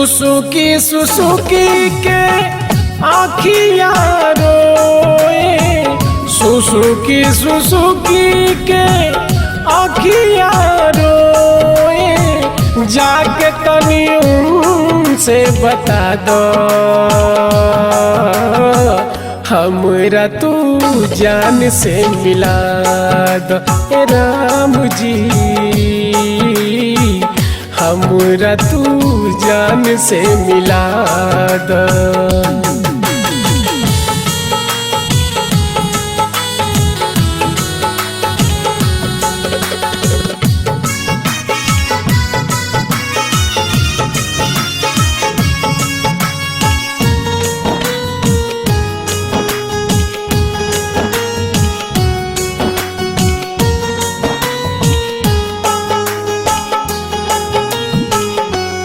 सुसुकी के आँखिया रोए, सुसुकी के आँखिया रोए, जाके तनी उनसे बता दो हमरा तू जान से मिला दो ए राम जी, हमरा तू जान से मिला दो।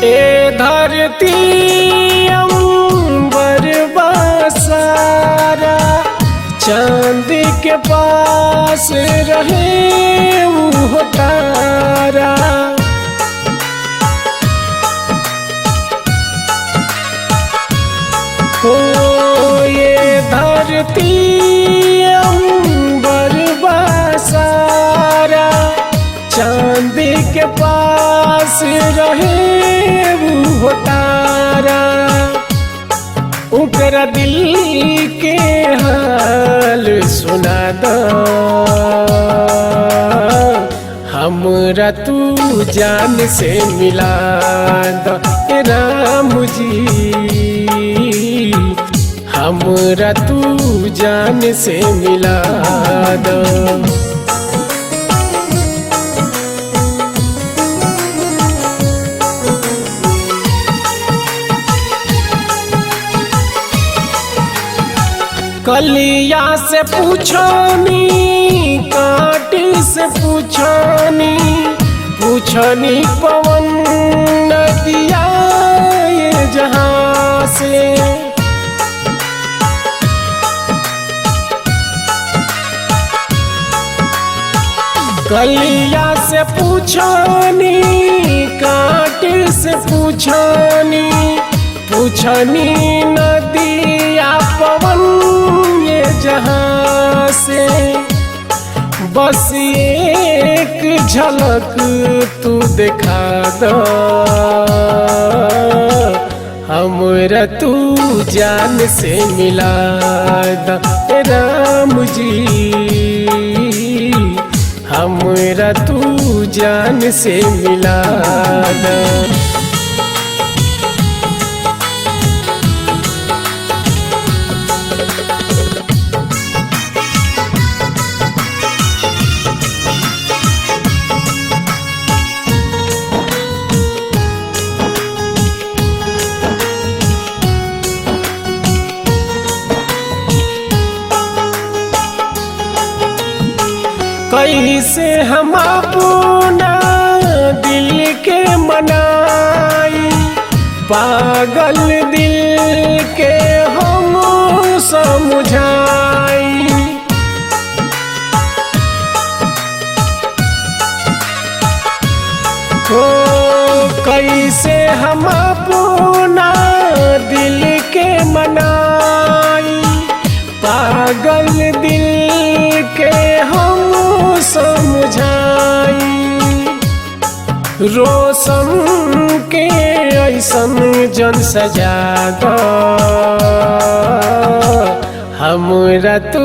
ए धरती अंबर बसारा, चांद के पास रहे वो तारा, हो ये धरती अंबर बसारा, चांद के पास रहे वो तारा, उनका दिल के हाल सुना दो हमरा तू जान से मिला दो ए राम जी, हमरा तू जान से मिला दो। कलिया से पूछनी, काट से पूछनी, पूछनी पवन नदिया ये जहाँ से, कलिया से पूछनी, काट से पूछनी, पूछनी नदिया पवन ये जहाँ से, बस एक झलक तू दिखा दो हमरा तू जान से मिला दो ए राम जी, हमरा तू जान से मिला दो। कैसे हम अपना दिल के मनाई, पागल दिल के हम समझाई, हो कैसे हम अपना दिल के मनाई, पागल दिल के हम समझाई, रोशन के ऐसन जन सजा दो हमरा तू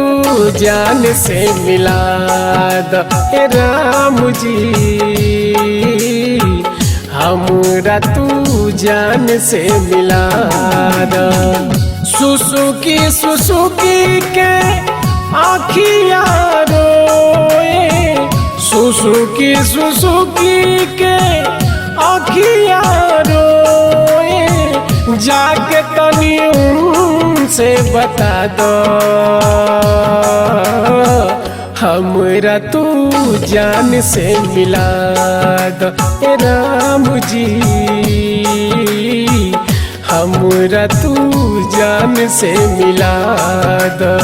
जान से मिला दो ए राम जी, हमरा तू जान से मिला दो। सुसुकी के आँखिया रोए, सुसुकी के आँखिया रोए, जाके तनी उनसे बता दो हमरा तू जान से मिला दो ए राम जी, हमरा तू जान से मिला दो।